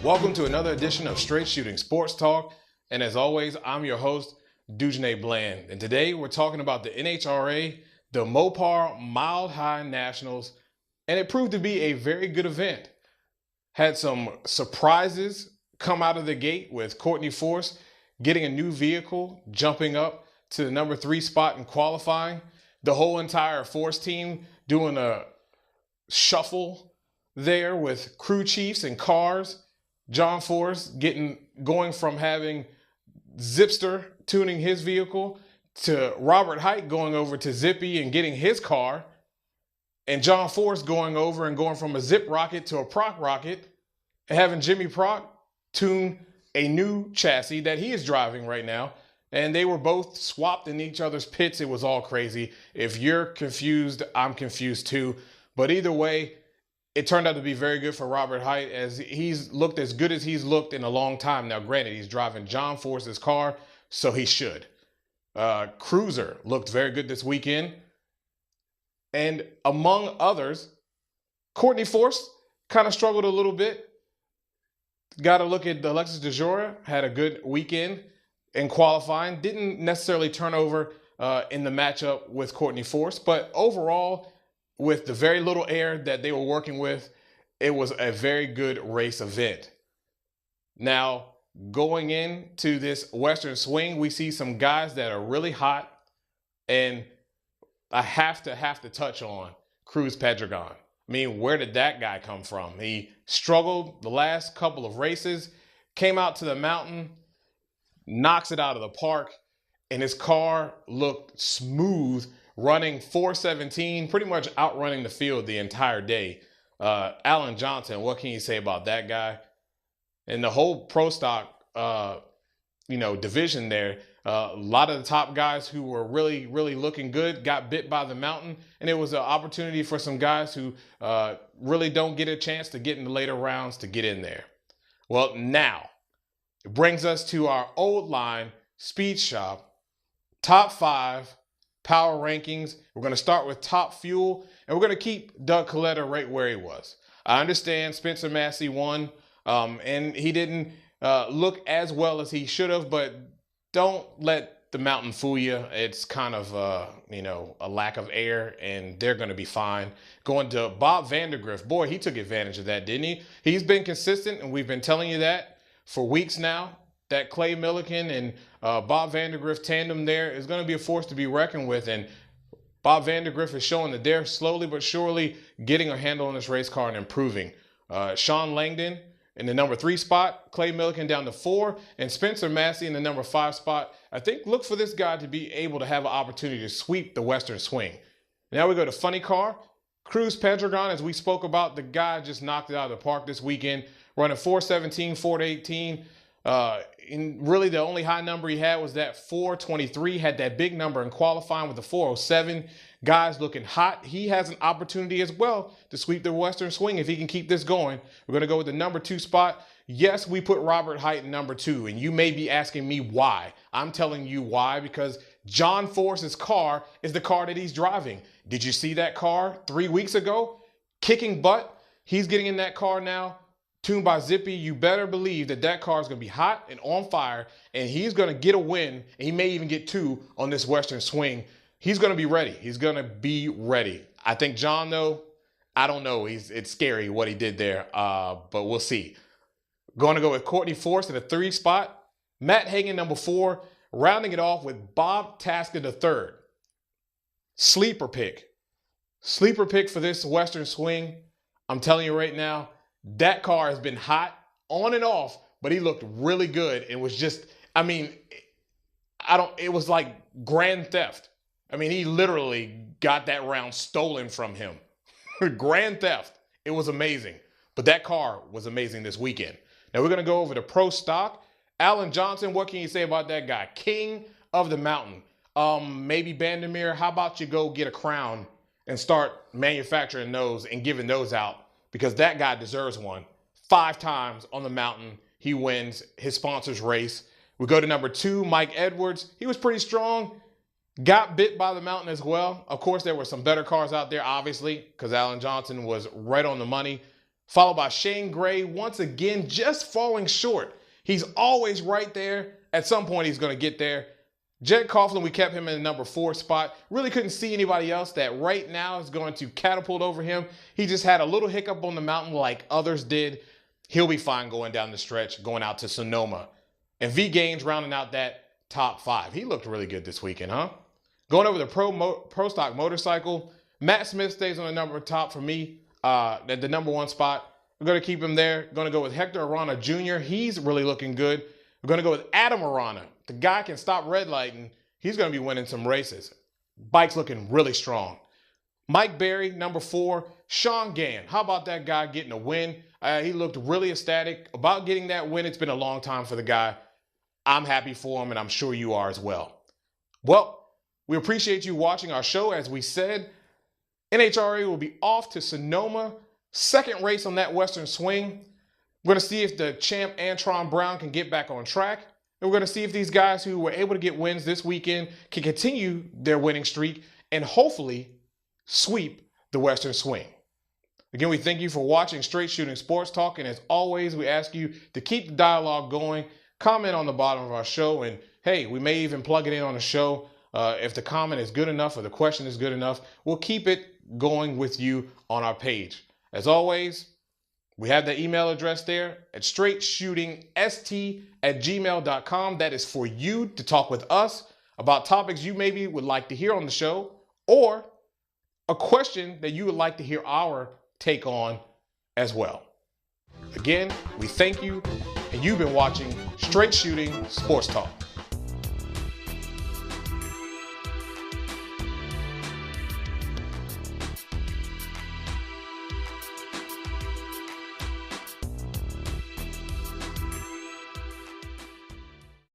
Welcome to another edition of Straight Shooting Sports Talk. And as always, I'm your host, Dujunnea Bland. And today we're talking about the NHRA, the Mopar Mile High Nationals. And it proved to be a very good event. Had some surprises come out of the gate with Courtney Force getting a new vehicle, jumping up to the number 3 spot in qualifying. The whole entire Force team doing a shuffle there with crew chiefs and cars. John Force going from having Zipster tuning his vehicle to Robert Hight going over to Zippy and getting his car, and John Force going over and going from a Zip Rocket to a Proc Rocket and having Jimmy Proc tune a new chassis that he is driving right now. And they were both swapped in each other's pits. It was all crazy. If you're confused, I'm confused too. But either way, it turned out to be very good for Robert Hight, as he's looked as good as he's looked in a long time. Now, granted, he's driving John Force's car, so he should. Cruiser looked very good this weekend. And among others, Courtney Force kind of struggled a little bit. Got to look at Alexis Dujunnea, had a good weekend in qualifying. Didn't necessarily turn over in the matchup with Courtney Force, but overall, with the very little air that they were working with, it was a very good race event. Now, going into this Western Swing, we see some guys that are really hot, and I have to touch on Cruz Pedregon. I mean, where did that guy come from? He struggled the last couple of races, came out to the mountain, knocks it out of the park, and his car looked smooth, running 417, pretty much outrunning the field the entire day. Alan Johnson, what can you say about that guy? And the whole pro stock, division there, a lot of the top guys who were really, really looking good got bit by the mountain. And it was an opportunity for some guys who really don't get a chance to get in the later rounds to get in there. Well, now it brings us to our old line speed shop, top 5 power rankings. We're going to start with top fuel, and we're going to keep Doug Coletta right where he was. I understand Spencer Massey won, and he didn't look as well as he should have, but don't let the mountain fool you. It's kind of, a lack of air, and they're going to be fine. Going to Bob Vandergriff. Boy, he took advantage of that, didn't he? He's been consistent, and we've been telling you that for weeks now. That Clay Millican and Bob Vandergriff tandem there is going to be a force to be reckoned with. And Bob Vandergriff is showing that they're slowly but surely getting a handle on this race car and improving. Sean Langdon in the number 3 spot, Clay Millican down to 4, and Spencer Massey in the number 5 spot. I think look for this guy to be able to have an opportunity to sweep the Western Swing. Now we go to funny car. Cruz Pedregon, as we spoke about, the guy just knocked it out of the park this weekend, running 417, 418. And really the only high number he had was that 423, had that big number in qualifying with the 407. Guys looking hot. He has an opportunity as well to sweep the Western Swing if he can keep this going. We're going to go with the number 2 spot. Yes, we put Robert Hight in number 2, and you may be asking me why. I'm telling you why, because John Force's car is the car that he's driving. Did you see that car 3 weeks ago? Kicking butt. He's getting in that car now, tuned by Zippy. You better believe that car is going to be hot and on fire, and he's going to get a win, and he may even get 2 on this Western Swing. He's going to be ready. He's going to be ready. I think John, though, I don't know. It's scary what he did there, but we'll see. Going to go with Courtney Force in the 3 spot. Matt Hagan, number 4, rounding it off with Bob Tasker the 3rd. Sleeper pick. Sleeper pick for this Western Swing. I'm telling you right now, that car has been hot on and off, but he looked really good. It was just, it was like grand theft. He literally got that round stolen from him. Grand theft. It was amazing. But that car was amazing this weekend. Now we're going to go over to Pro Stock. Alan Johnson, what can you say about that guy? King of the mountain. Maybe Bandemir, how about you go get a crown and start manufacturing those and giving those out? Because that guy deserves one. 5 times on the mountain, he wins his sponsor's race. We go to number 2, Mike Edwards. He was pretty strong. Got bit by the mountain as well. Of course, there were some better cars out there, obviously, because Alan Johnson was right on the money. Followed by Shane Gray, once again, just falling short. He's always right there. At some point, he's going to get there. Jed Coughlin, we kept him in the number 4 spot. Really couldn't see anybody else that right now is going to catapult over him. He just had a little hiccup on the mountain like others did. He'll be fine going down the stretch, going out to Sonoma. And V Gaines rounding out that top 5. He looked really good this weekend, huh? Going over the pro stock motorcycle, Matt Smith stays on the number top for me, at the number 1 spot. We're going to keep him there. Going to go with Hector Arana Jr. He's really looking good. We're going to go with Adam Arana. The guy can stop red lighting. He's going to be winning some races. Bike's looking really strong. Mike Berry, number 4. Sean Gann. How about that guy getting a win? He looked really ecstatic about getting that win. It's been a long time for the guy. I'm happy for him, and I'm sure you are as well. Well, we appreciate you watching our show. As we said, NHRA will be off to Sonoma. Second race on that Western Swing. We're going to see if the champ Antron Brown can get back on track. And we're going to see if these guys who were able to get wins this weekend can continue their winning streak and hopefully sweep the Western Swing. Again, we thank you for watching Straight Shooting Sports Talk. And as always, we ask you to keep the dialogue going. Comment on the bottom of our show. And hey, we may even plug it in on the show. If the comment is good enough or the question is good enough, we'll keep it going with you on our page. As always, we have the email address there at straightshootingst@gmail.com. That is for you to talk with us about topics you maybe would like to hear on the show or a question that you would like to hear our take on as well. Again, we thank you, and you've been watching Straight Shooting Sports Talk.